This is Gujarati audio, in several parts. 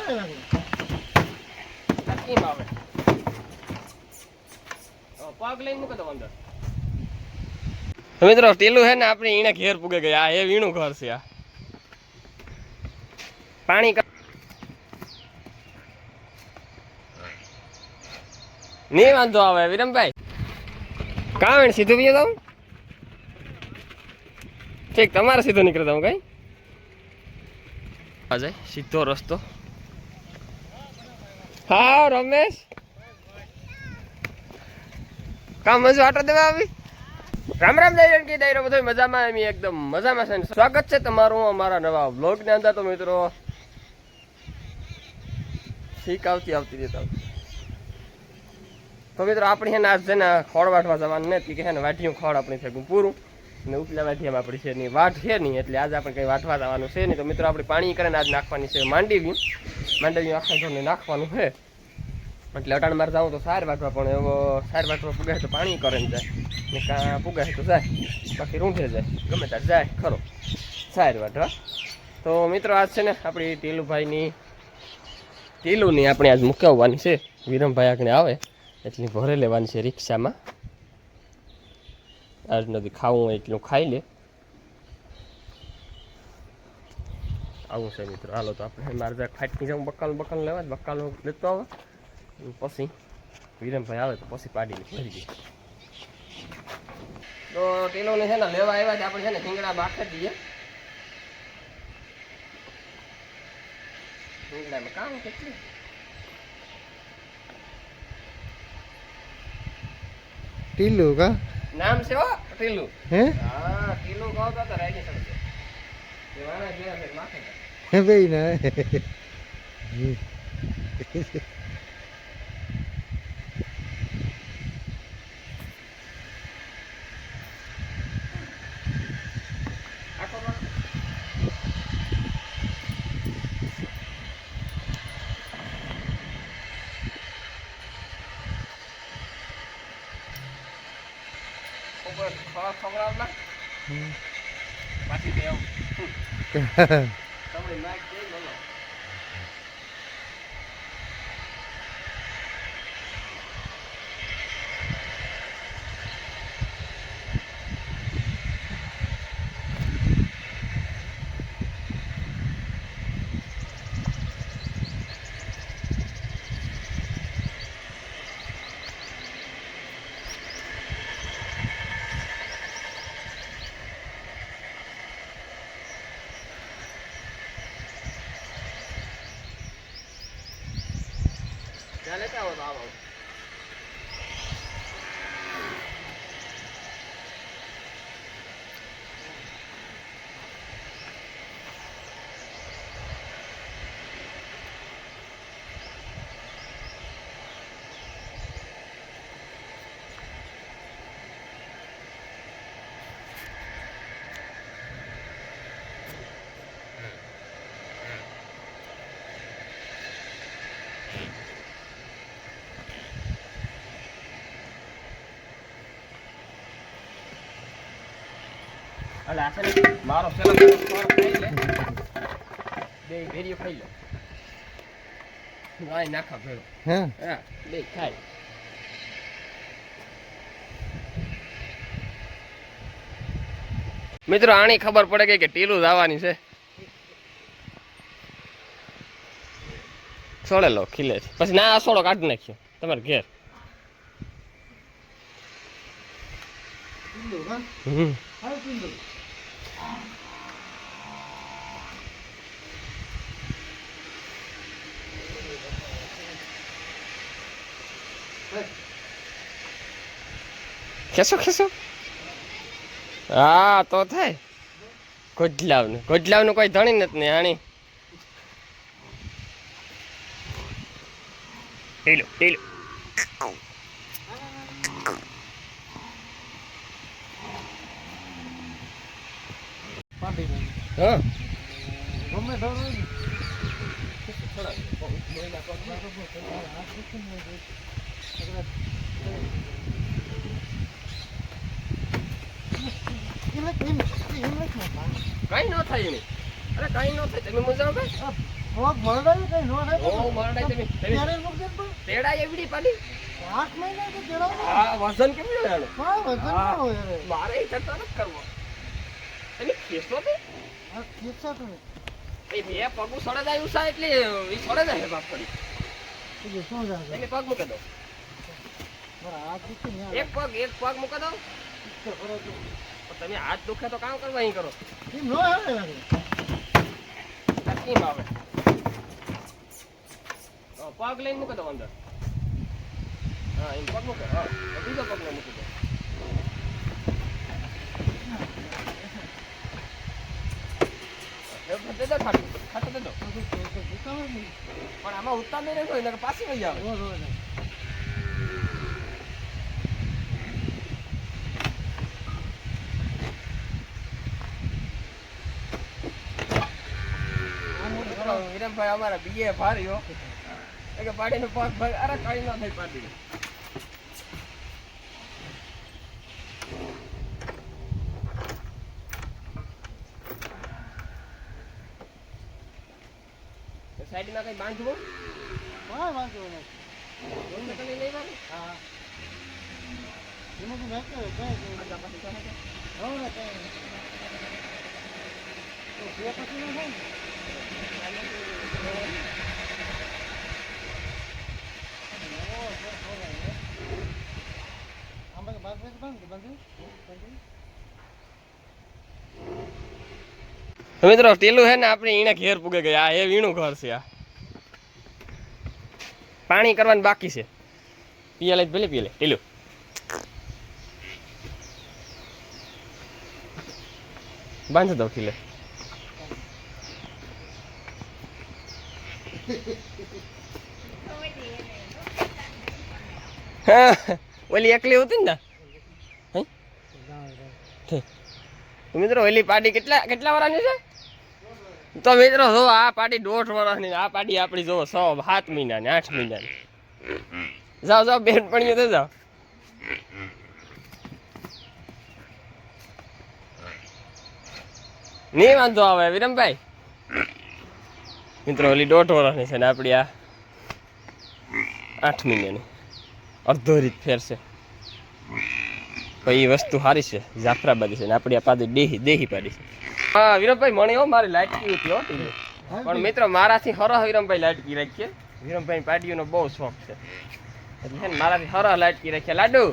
કેમ આવે પગ લઈને મૂકો તો અંદર. મિત્રો ટીલું છે ને આપણે એને ઘેર પૂગે ગયા. આ એ વીણું ઘર છે. આ પાણી નહીં વાંધો આવે વિરમભાઈ. કાં વેણ સીધું પીએ જાઉં ઠીક તમારે સીધો નીકળતા હું કઈ જાય સીધો રસ્તો. હા રમેશ કામ મજો આટો દેવા આવી. રામ રામ દાયરો કે દાયરો બધો મજામાં એમ એકદમ મજામાં છે. સ્વાગત છે તમારું અમારા નવા બ્લોગ ની અંદર. તો મિત્રો ઠીક આવતી રહેતા. તો મિત્રો આપણી છે ને આજ છે ને ખોળ વાટવા જવાનું નથી કે છે ને વાઢીયું ખોળ આપણી છે પૂરું ને ઉપલા વાઢીયામાં આપણી છે નહીં વાટ છે નહીં એટલે આજે આપણે કંઈ વાટવા જવાનું છે નહીં. તો મિત્રો આપણે પાણી કરીને આજ નાખવાની છે માંડવી આખા ઘરને નાખવાનું છે. એટલે અટાણ મારે જાઉં તો સાર વાટવા પણ એવો સાર વાટવા પુગાય તો પાણી કરે ને જાય ને કાં પુગાય તો જાય બાકી રૂંઢે જાય ગમે ત્યારે જાય ખરો સાર વાટવા. તો મિત્રો આજ છે ને આપણી ટીલુની આપણે આજ મૂકવવાની છે. વિરમભાઈ આગળ આવે એટલી ભરે લેવાની છે રિક્ષામાં. આજ નથી ખાવું હોય એટલું ખાઈ લે આવું છે મિત્રો. હાલો તો આપણે મારે જરાક ફાટકી જાઉં બકાલ લેવા બકાલ લેતો આવે પછી વિરમભાઈ આવે તો પછી પાડીને ભરી દઈએ. તો ટીલોને છે ને લેવા આવ્યા છે આપણે છે ને ભીંગડા બાખી દઈએ. ભીંગડામાં કામ કેટલું ટીલું કા નામ છે હો ટીલું. હે હા ટીલું કહો તો રાજી સમજે દેવાના જે છે માથે હે બેઈ ના ખવડાવના પાછી દેવ તમને નાખ દે બોલો. ચાલે આવો તો આવો. અલે આ છે ને મારો પેલો ખોળ ખાઈ લે બે ભેરીઓ ખાઈ લે વાય નાખા ભેળો હા બે ખાય. મિત્રો આની ખબર પડે ગઈ કે ટીલું જવાની છે. છોડે લો ખીલે પછી ના આ છોડો કાઢી નાખ્યો તમારે ઘેર. ખેસો હા તો થાય. ગોજલાવનું કોઈ ધણી નથી ને આણી ટીલું હા કઈ ન થાય નહીં. અરે કઈ ન થાય તમે મજા આવે પગ મરડાય કઈ નો થાય ઓ મરડાય તમે ત્યારે મૂક દે પણ તેડા એવડી પાડી 8 મહિના તો તેડાવ આ વજન કેમ લે આનો હા વજન ના હોય રે મારે એ ચડતો નથી કરવો તમે ખેસો તે આ ખેંચા તો એ બે પગું સડે જાય ઉસા એટલે ઈ સડે જાય બાપ પડી એ શું જાગે એને પગ મૂકી દો મારા હાથ દુખે ને એક પગ મૂકી દો પણ તમે હાથ દુખે તો કામ કરવા અહીં કરો કેમ નો આવે આ કેમ આવે પગ લઈને મૂકી દો અંદર હા એમ પગ મૂકે હા બીજો પગ ને મૂકી દો દે દો ખાટું દે દો પણ આમાં ઉતાર નહીં રહેતો એટલે પાછી વહી આવે વિરમભાઈ અમારા બીએ ભાર્યો કે પાડીનો પગ ભાઈ અરે કઈ ના થઈ પાડી સાઈડમાં કઈ બાંધવું હા વાંધો નહીં નહીં બાંધું હા એમાં તો નાખે કઈ પછી હવે ને કઈ તો બે પછી ના થાય આમાં બાંધે મિત્રો ટેલું હે ને આપણે એને ઘેર પૂગે ગયા આ એ વીણું ઘર છે આ પાણી કરવાનું બાકી છે પીએ ભલે પીએ ટેલું બાંધ દો ખીલે ઓલી એકલી હતી ને મિત્રો ઓલી પાડી કેટલા વર્ષની છે તો મિત્રો જો આ પાડી 1.5 વર્ષની આ પાડી આપણી જો 7 મહિનાની 8 મહિનાની જાઓ બેનપણીઓ તો જાઓ નહીં વાંધો આવે વિરમભાઈ મિત્રો ઓલી 1.5 વર્ષની છે ને આપણી આ 8 મહિનાની અડધો રીત ફેરશે એ વસ્તુ સારી છે જાફરાબાદી છે ને આપણી આ પાડી દેહી પાડી છે હા વિરમભાઈ મને હો મારી લાઈટ કી હતી હો પણ મિત્રો મારાથી હરહ વિરમભાઈ લાઈટ કી રાખીએ વિરમભાઈ પાડીઓનો બહુ શોખ છે એટલે છે ને મારાથી હરહ લાઈટ કી રાખીએ લાડુ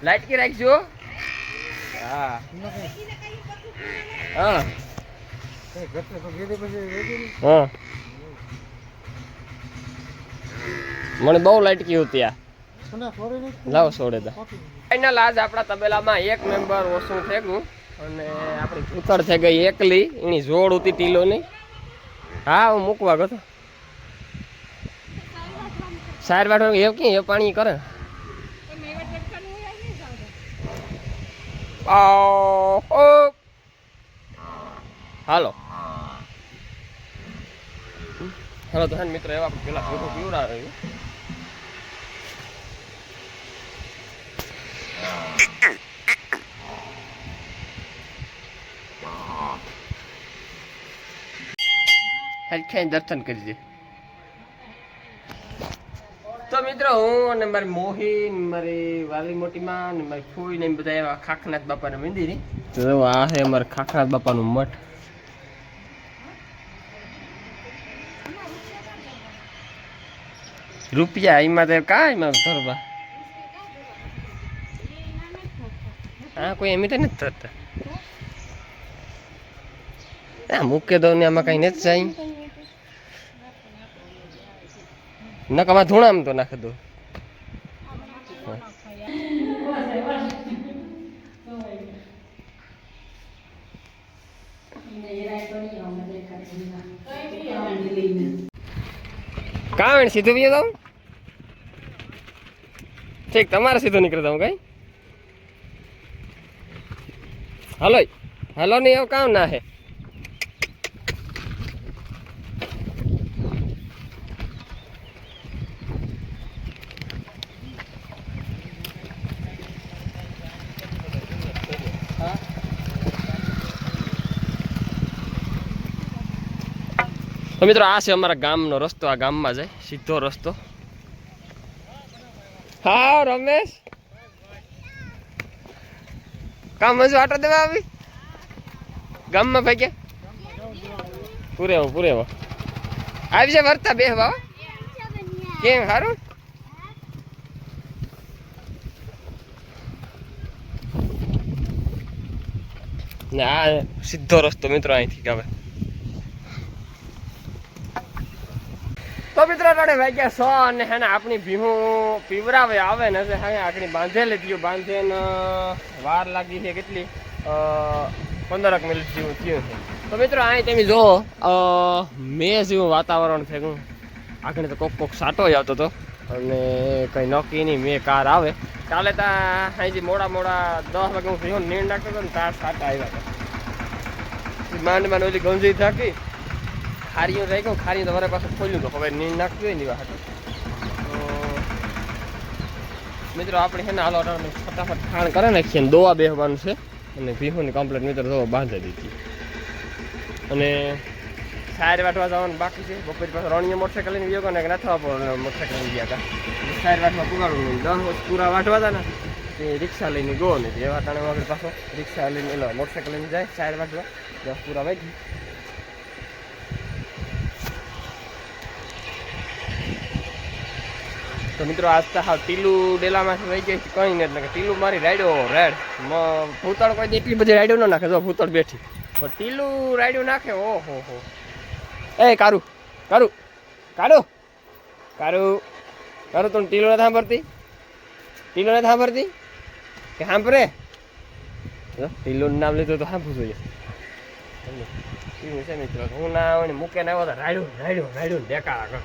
લાઈટ કી રાખજો હા હા હા મને બહુ લાઈટ કી હતી આ લાવો છોડે દા ફાઇનલ આજ આપણા તબેલામાં એક મેમ્બર ઓછું થઈ ગયું અને આપણી કૂતર થઈ ગઈ એકલી એની જોડ હતી ટીલોની હા હું મૂકવા ગયો હતો સાર વાટો એ કે એ પાણી કરે હાલો હાલો તો મિત્રો એવા પેલા ભેગું પીવડાવ્યું ખાઈ દર્શન કરી દે તો મિત્રો હું અને મારી મોહી મારી વાલી મોટીમાં ને મારી ફૂઈ ને બધા એવા ખાખનાથ બાપાના મંદિર તો આ છે અમારા ખાખનાથ બાપાનું મઠ રૂપિયા એમાં તો કાંઈ એમાં ધરવા હા કોઈ એમ તો નથી થતા હા મૂકે દો ને આમાં કઈ નથી જાય નકામાં ધૂણામ તો નાખી દો કાં સીધું બી જાઉં ઠીક તમારે સીધું નીકળી જાઉં કઈ હાલો હાલો નહીં એવું કામ ના હે તો મિત્રો આ છે અમારા ગામનો રસ્તો, આ ગામમાં જાય સીધો રસ્તો. હા રમેશ, કામ હજુ આટો દેવા આવી ગામમાં ભાઈ કે પૂરેવો આવી છે વર્તા બે બાબા. કેમ સારું? ને આ સીધો રસ્તો મિત્રો અહીંથી કે હવે. તો મિત્રો અટાણે વાગ્યા 100 અને હે ને આપણી ભીહું પીવરાવે આવે ને હવે આખણી બાંધેલી થયું, બાંધેને વાર લાગી છે કેટલી 15 મિનિટ જેવું થયું છે. તો મિત્રો અહીં તમે જો મેં જેવું વાતાવરણ થયું, આખણી તો કોક સાટો આવતો હતો અને કંઈ નક્કી નહીં મેં કાર આવે. કાલે ત્યાં અહીંથી મોડા 10 વાગે હું ભીહું નીણ નાખતો હતો ને તાર સાટા આવ્યા હતા. માંડ ઓલી ગંજી થાકી ખારીયું રહી ગયું, ખારીયું તમારે પાસે ખોલ્યું તો હવે નીંદ નાખવી હોય ને વાત. તો મિત્રો આપણે છે ને હાલો ફટાફટ ખાણ કરે નાખીએ ને દોવા બેસવાનું છે અને ભીહુંની કમ્પ્લેટ મિત્રો દોવા બાંધી દીધી. અને સાયર વાટવા જવાનું બાકી છે. બપોર પાસે રણીએ મોટરસાઇકલ લઈને ગયો ને નાથવા પર મોટરસાઇકલ લઈને ગયા હતા. સાયર વાટવા પુગાડું 10 વર્ષ પૂરા વાટવા હતા ને તે રિક્ષા લઈને ગયો ને એવા ટાણે વગર પાછો રિક્ષા લઈને મોટરસાઇકલ લઈને જાય સાયર વાટવા 10 પૂરા વાગી. તો મિત્રો આજ તો હા ટીલું ડેલામાંથી વહી ગઈ કંઈ નહીં, એટલે કે ટીલું મારી રાયડો રેડ ભૂતળ કોઈ એટલી બધી રાયડો ન નાખે. જો ભૂતળ બેઠી પણ ટીલું રાયડો નાખે. ઓહો હો એ કારું તું ટીલું નથી સાંભળતી? કે સાંભળે? ટીલું નામ લીધું તો સાંભળવું જોઈએ. ટીલું છે મિત્રો, હું ના આવે ને મૂકે ના આવ્યો તો રાયડું દેખાડા કર.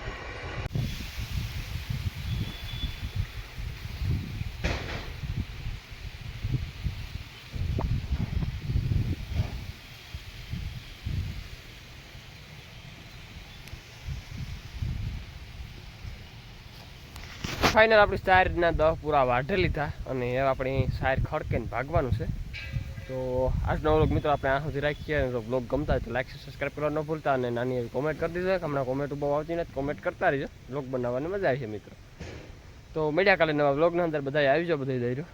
ફાઇનલ આપણી સાયરના 10 પૂરા વાઢે લીધા અને હવે આપણી સાયર ખડકે ભાગવાનું છે. તો આજનો વ્લોગ મિત્રો આપણે આ સુધી રાખીએ. તો વ્લોગ ગમતા હોય તો લાઈક સબસ્ક્રાઈબ કરવા ન ભૂલતા અને નાની એવી કોમેન્ટ કરી દીધો. હમણાં કોમેન્ટ બહુ આવતી નથી, કોમેન્ટ કરતા રહીજો. વ્લોગ બનાવવાની મજા આવી છે મિત્રો. તો મળ્યા કાલે નવા વ્લોગના અંદર બધા આવી જાઓ, બધા જઈ રહ્યો.